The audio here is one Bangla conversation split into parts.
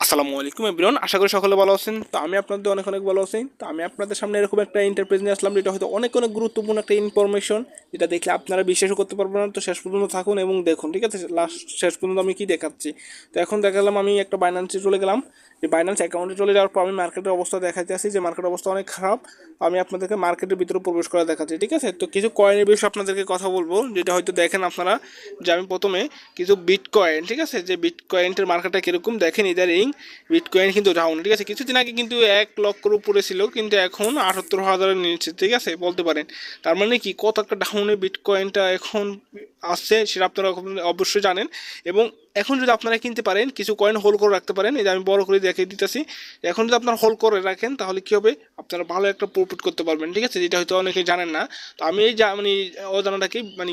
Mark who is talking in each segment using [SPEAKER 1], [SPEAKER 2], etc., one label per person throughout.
[SPEAKER 1] আসসালামু আলাইকুম এভরিওয়ান, আশা করি সকলে ভালো আছেন। তো আমি আপনাদের অনেক অনেক ভালো আছি। তো আমি আপনাদের সামনে এরকম একটা ইন্টারপ্রাইজ নিয়ে আসলাম, যেটা হয়তো অনেক অনেক গুরুত্বপূর্ণ একটা ইনফরমেশন, যেটা দেখলে আপনারা বিশ্বাসও করতে পারবেন না। তো শেষ পর্যন্ত থাকুন এবং দেখুন, ঠিক আছে? লাস্ট শেষ পর্যন্ত আমি কি দেখাচ্ছি। তো এখন দেখালাম আমি একটা বাইন্যান্সে চলে গেলাম। যে বাইন্যান্স অ্যাকাউন্টে চলে যাওয়ার পর আমি মার্কেটের অবস্থা দেখাতে আসি যে মার্কেটের অবস্থা অনেক খারাপ। তো আমি আপনাদেরকে মার্কেটের ভিতরে প্রবেশ করা দেখাচ্ছি, ঠিক আছে? তো কিছু কয়েনের বিষয়ে আপনাদেরকে কথা বলবো, যেটা হয়তো দেখেন আপনারা, যে আমি প্রথমে কিছু বিটকয়েন, ঠিক আছে, যে বিটকয়েনের মার্কেটটা কীরকম দেখেন ইদারিং। বিটকয়েন কিন্তু ডাউন, ঠিক আছে? কিছুদিন আগে কিন্তু 1 লক্ষের উপরে ছিল, কিন্তু এখন 78,000-এর নিচে, ঠিক আছে বলতে পারেন। তার মানে কি কত একটা ডাউনে বিটকয়েনটা এখন আসছে, সেটা আপনারা অবশ্যই জানেন। এবং এখন যদি আপনারা কিনতে পারেন, কিছু কয়েন হোল্ড করে রাখতে পারেন, এই যে আমি বড় করে দেখিয়ে দিতেছি। এখন যদি আপনারা হোল্ড করে রাখেন, তাহলে কি হবে, আপনারা ভালো একটা প্রফিট করতে পারবেন, ঠিক আছে? যেটা হয়তো অনেকে জানেন না। তো আমি এই মানে অজানাটাকে মানে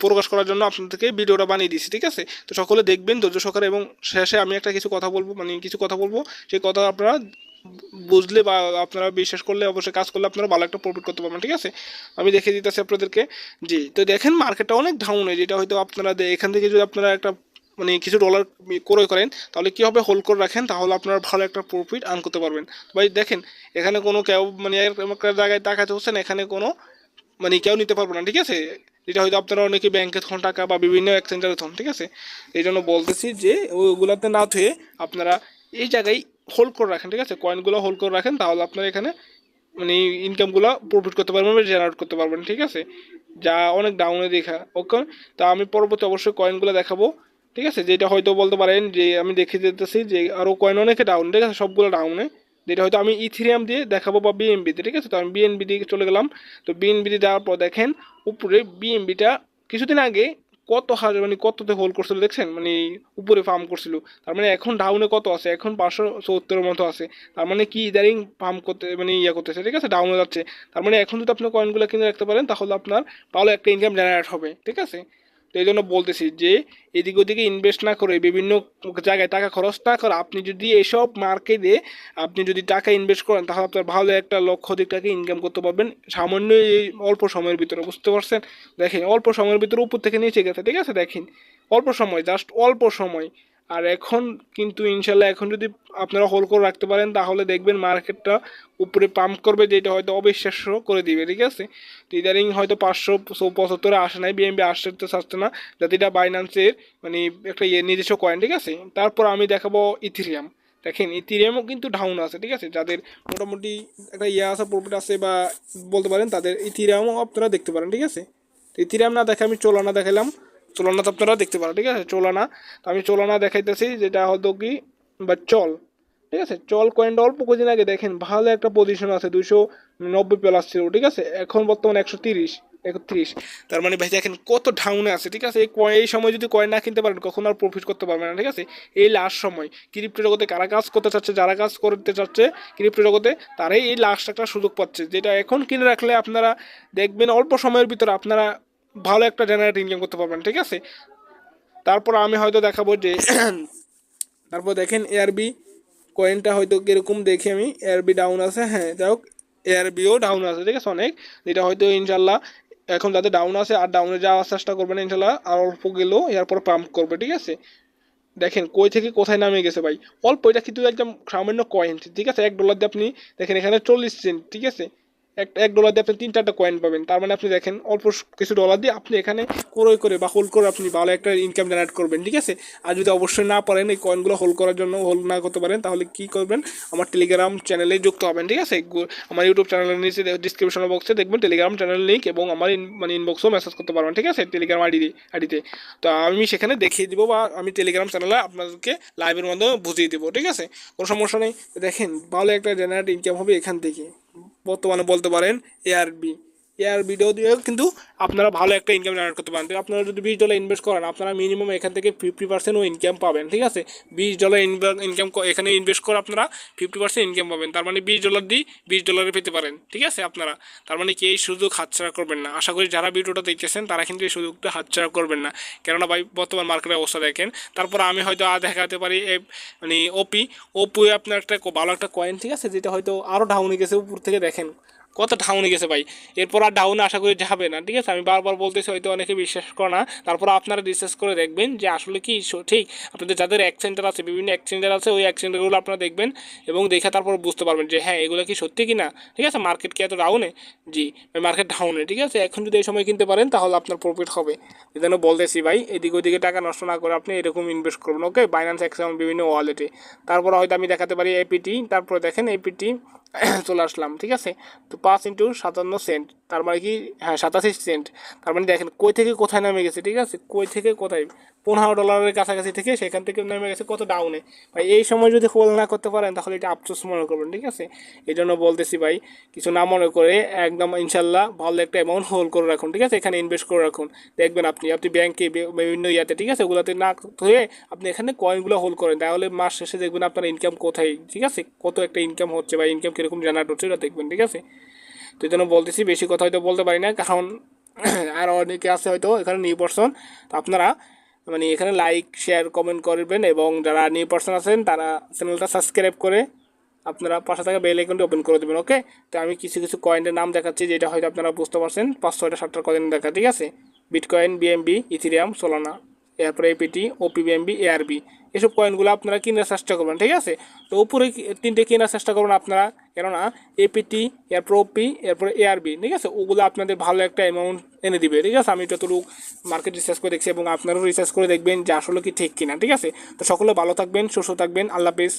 [SPEAKER 1] প্রকাশ করার জন্য আপনাদেরকে ভিডিওটা বানিয়ে দিয়েছি, ঠিক আছে? তো সকলে দেখবেন ধৈর্য সহকারে, এবং শেষে আমি একটা কিছু কথা বলবো, মানে কিছু কথা বলবো, সেই কথা আপনারা বুঝলে বা আপনারা বিশ্বাস করলে, অবশ্যই কাজ করলে আপনারা ভালো একটা প্রফিট করতে পারবেন, ঠিক আছে? আমি দেখিয়ে দিতেছি আপনাদেরকে। জি, তো দেখেন মার্কেটটা অনেক ডাউনে, যেটা হয়তো আপনারা এখান থেকে যদি আপনারা একটা মানে কিছু ডলার ক্রয় করেন, তাহলে কি হবে, হোল্ড করে রাখেন, তাহলে আপনারা ভালো একটা প্রফিট আর্ন করতে পারবেন। ভাই দেখেন, এখানে কোনো কেউ মানে একটা জায়গায় তাকাতে হচ্ছেন, এখানে কোনো মানে কেউ নিতে পারবো না, ঠিক আছে? যেটা হয়তো আপনারা অনেকে ব্যাংকে থন টাকা বা বিভিন্ন এক্সচেঞ্জারে থন, ঠিক আছে? এই জন্য বলতেছি যে ওইগুলাতে না থুয়ে আপনারা এই জায়গায় হোল্ড করে রাখেন, ঠিক আছে? কয়েনগুলো হোল্ড করে রাখেন, তাহলে আপনারা এখানে মানে ইনকামগুলো প্রফিট করতে পারবেন, জেনারেট করতে পারবেন, ঠিক আছে? যা অনেক ডাউনে দেখা, ওকে। তা আমি পরবর্তী অবশ্যই কয়েনগুলো দেখাবো, ঠিক আছে? যেটা হয়তো বলতে পারেন যে আমি দেখে যেতেছি যে আরও কয়েন অনেকে ডাউন, ঠিক আছে, সবগুলো ডাউনে। যেটা হয়তো আমি ইথিরিয়াম দিয়ে দেখাবো বা বিএনবিতে, ঠিক আছে? তো আমি বিএনবি দিয়ে চলে গেলাম। তো বিএনবিতে যাওয়ার পর দেখেন উপরে বিএনবিটা কিছুদিন আগে কত হাজার মানে কততে হোল্ড করছিল দেখছেন, মানে উপরে ফার্ম করছিল। তার মানে এখন ডাউনে কত আছে, এখন 570-এর মতো আছে। তার মানে কি ইদারিং পাম্প করতে মানে ইয়া করতেছে, ঠিক আছে, ডাউনে যাচ্ছে। তার মানে এখন যদি আপনি কয়েনগুলো কিনে রাখতে পারেন, তাহলে আপনার ভালো একটা ইনকাম জেনারেট হবে, ঠিক আছে? তো এই জন্য বলতেছি যে এদিক ওদিকে ইনভেস্ট না করে, বিভিন্ন জায়গায় টাকা খরচ না করে, আপনি যদি এসব মার্কেটে আপনি যদি টাকা ইনভেস্ট করেন, তাহলে আপনার ভালো একটা লক্ষাধিক টাকা ইনকাম করতে পারবেন সামান্য এই অল্প সময়ের ভিতরে, বুঝতে পারছেন? দেখেন অল্প সময়ের ভিতরে উপর থেকে নিচে গেছে, ঠিক আছে? দেখেন অল্প সময়, জাস্ট অল্প সময়। আর এখন কিন্তু ইনশাল্লাহ এখন যদি আপনারা হোল্ড করে রাখতে পারেন, তাহলে দেখবেন মার্কেটটা উপরে পাম্প করবে, যেটা হয়তো অবিশ্বাস্য করে দিবে, ঠিক আছে? তো ইদারিং হয়তো 575 আসে নাই, বিএমবি আসতে চাচ্ছে না, যাতে এটা বাইন্যান্সের মানে একটা নিজস্ব কয়েন, ঠিক আছে? তারপর আমি দেখাবো ইথিরিয়াম। দেখেন ইথিরিয়ামও কিন্তু ডাউন আছে, ঠিক আছে? যাদের মোটামুটি একটা আছে, প্রফিট আছে বা বলতে পারেন, তাদের ইথিরিয়ামও আপনারা দেখতে পারেন, ঠিক আছে? তো ইথিরিয়াম না দেখে আমি চোলানা দেখালাম। চোলানা তো আপনারা দেখতে পারেন, ঠিক আছে? চোলানা, তো আমি চোলানা দেখাইতেছি, যেটা হয়তো কি বা চল, ঠিক আছে? চল কয়েনটা অল্প কদিন আগে দেখেন ভালো একটা পজিশন আছে, 290 প্লাস ছিল, ঠিক আছে? এখন বর্তমানে 130, 31। তার মানে ভাই দেখেন কত ডাউনে আছে, ঠিক আছে? এই সময় যদি কয়েন না কিনতে পারেন, কখন আর প্রফিট করতে পারবেন না, ঠিক আছে? এই লাস্ট সময় ক্রিপ্টো জগতে কারা কাজ করতে চাচ্ছে, যারা কাজ করতে চাচ্ছে ক্রিপ্টো জগতে, তারাই এই লাস্ট একটা সুযোগ পাচ্ছে, যেটা এখন কিনে রাখলে আপনারা দেখবেন অল্প সময়ের ভিতরে আপনারা ভালো একটা জেনারেট ইনকাম করতে পারবেন, ঠিক আছে? তারপর আমি হয়তো দেখাবো যে তারপর দেখেন এআরবি কয়েনটা হয়তো কীরকম দেখি আমি, এআরবি ডাউন আছে, হ্যাঁ যাই হোক, এআরবিও ডাউন আছে, ঠিক আছে অনেক। যেটা হয়তো ইনশাল্লাহ এখন যাদের ডাউন আছে আর ডাউনে যাওয়ার চেষ্টা করবেন, ইনশাল্লাহ আর অল্প গেলেও এরপর পাম্প করবে, ঠিক আছে? দেখেন কই থেকে কোথায় নামে গেছে ভাই, অল্প, এটা কিন্তু একদম সামান্য কয়েন, ঠিক আছে? $1 দিয়ে আপনি দেখেন এখানে 40 সেন্ট, ঠিক আছে? $1 দিয়ে আপনি 3-4টা কয়েন পাবেন। তার মানে আপনি দেখেন অল্প কিছু ডলার দিয়ে আপনি এখানে ক্রয় করে বা হোল্ড করে আপনি ভালো একটা ইনকাম জেনারেট করবেন, ঠিক আছে? আর যদি অবশ্যই না পারেন এই কয়েনগুলো হোল্ড করার জন্য, হোল্ড না করতে পারেন, তাহলে কি করবেন, আমার টেলিগ্রাম চ্যানেলে যুক্ত হবেন, ঠিক আছে? আমার ইউটিউব চ্যানেলের নিচে ডিসক্রিপশন বক্সে দেখবেন টেলিগ্রাম চ্যানেল লিঙ্ক, এবং আমার মানে ইনবক্সও মেসেজ করতে পারবেন, ঠিক আছে, টেলিগ্রাম আইডিতে। তো আমি সেখানে দেখিয়ে দিব, বা আমি টেলিগ্রাম চ্যানেলে আপনাদেরকে লাইভের মাধ্যমে বুঝিয়ে দেবো, ঠিক আছে? কোনো সমস্যা নেই। দেখেন ভালো একটা জেনারেট ইনকাম হবে এখান থেকে, বর্তমানে বলতে পারেন এআরবি, ভিডিও দিয়েও কিন্তু আপনারা ভালো একটা ইনকাম জেনারেট করতে পারেন। তো আপনারা যদি $20 ইনভেস্ট করেন, আপনারা মিনিমাম এখান থেকে 50%ও ইনকাম পাবেন, ঠিক আছে? $20 ইনকাম এখানে ইনভেস্ট করে আপনারা 50% ইনকাম পাবেন। তার মানে $20 দিয়ে $20 পেতে পারেন, ঠিক আছে আপনারা? তার মানে কি এই সুযোগ হাতছাড়া করবেন না। আশা করি যারা ভিডিওটা দেখতেছেন তারা কিন্তু এই সুযোগটা হাতছাড়া করবেন না, কেননা ভাই বর্তমান মার্কেটের অবস্থা দেখেন। তারপর আমি হয়তো দেখাতে পারি মানে ওপি আপনার একটা ভালো একটা কয়েন, ঠিক আছে, যেটা হয়তো আরও ডাউনে গেছে উপর থেকে, দেখেন কত ডাউনে গেছে ভাই, এরপর আর ডাউনে আশা করি যাবে না, ঠিক আছে। আমি বারবার বলতেছি, হয়তো অনেকে বিশ্বাস করে না, তারপর আপনারা রিসার্চ করে দেখবেন যে আসলে কি ঠিক। আপনাদের যাদের এক্সচেঞ্জার আছে, বিভিন্ন এক্সচেঞ্জার আছে, ওই এক্সচেঞ্জারগুলো আপনারা দেখবেন এবং দেখে তারপর বুঝতে পারবেন যে হ্যাঁ এগুলো কি সত্যি কি না, ঠিক আছে। মার্কেট কি এত ডাউনে? জি, মার্কেট ডাউনে, ঠিক আছে। এখন যদি এই সময় কিনতে পারেন তাহলে আপনার প্রফিট হবে। এই জন্য বলতেছি ভাই, এদিকে ওদিকে টাকা নষ্ট না করে আপনি এরকম ইনভেস্ট করবেন, ওকে। বাইন্যান্স অ্যাকাউন্ট, বিভিন্ন ওয়ালেটে। তারপর হয়তো আমি দেখাতে পারি এপিটি, তারপরে দেখেন এপিটি চলে আসলাম, ঠিক আছে। তো 5 × 57 সেন্ট, তার মানে কি, হ্যাঁ 87 সেন্ট। তার মানে দেখেন কই থেকে কোথায় নেমে গেছে, ঠিক আছে। কই থেকে কোথায়, $15 কাছাকাছি থেকে, সেখান থেকে নেমে গেছে কত ডাউনে। ভাই এই সময় যদি হোল্ড না করতে পারেন তাহলে এটা আফসোস মনে করবেন, ঠিক আছে। এই জন্য বলতেছি ভাই, কিছু না মনে করে একদম ইনশাল্লাহ ভালো একটা অ্যামাউন্ট হোল্ড করে রাখুন, ঠিক আছে। এখানে ইনভেস্ট করে রাখুন, দেখবেন আপনি ব্যাংকে বিভিন্ন ইয়াতে, ঠিক আছে, ওগুলোতে না হয়ে আপনি এখানে কয়েনগুলো হোল্ড করেন, তাহলে মাস শেষে দেখবেন আপনার ইনকাম কোথায়, ঠিক আছে, কত একটা ইনকাম হচ্ছে বা ইনকাম কীরকম জেনারেট হচ্ছে এটা দেখবেন, ঠিক আছে। তো এই জন্য বলতেছি, বেশি কথা হয়তো বলতে পারি না, কারণ আর অনেকে আছে হয়তো এখানে নিউ পারসন। তো আপনারা মানে এখানে লাইক শেয়ার কমেন্ট করবেন, এবং যারা নিউ পারসন আছেন তারা চ্যানেলটা সাবস্ক্রাইব করে আপনারা পাশে থাকা বেল আইকনটি ওপেন করে দেবেন, ওকে। তো আমি কিছু কিছু কয়েনের নাম দেখাচ্ছি, যেটা হয়তো আপনারা বুঝতে পারছেন, 5-6টা 7টা কয়েন দেখা, ঠিক আছে। বিটকয়েন, বিএমবি, ইথিরিয়াম, সোলানা, এরপরে এপিটি, ওপিবিএমবি, এআরবি, এসব কয়েনগুলো আপনারা কেনার চেষ্টা করবেন, ঠিক আছে। তো উপরে 3টে কেনার চেষ্টা করবেন আপনারা, কেননা এপিটি, এরপর ওপি, এরপরে এআরবি, ঠিক আছে, ওগুলো আপনাদের ভালো একটা অ্যামাউন্ট এনে দিবে, ঠিক আছে। আমি যতটুকু মার্কেট রিসার্চ করে দেখছি এবং আপনারাও রিসার্চ করে দেখবেন যে আসলে কি ঠিক কিনা, ঠিক আছে। তো সকলে ভালো থাকবেন, সুস্থ থাকবেন, আল্লাহ হাফেজ।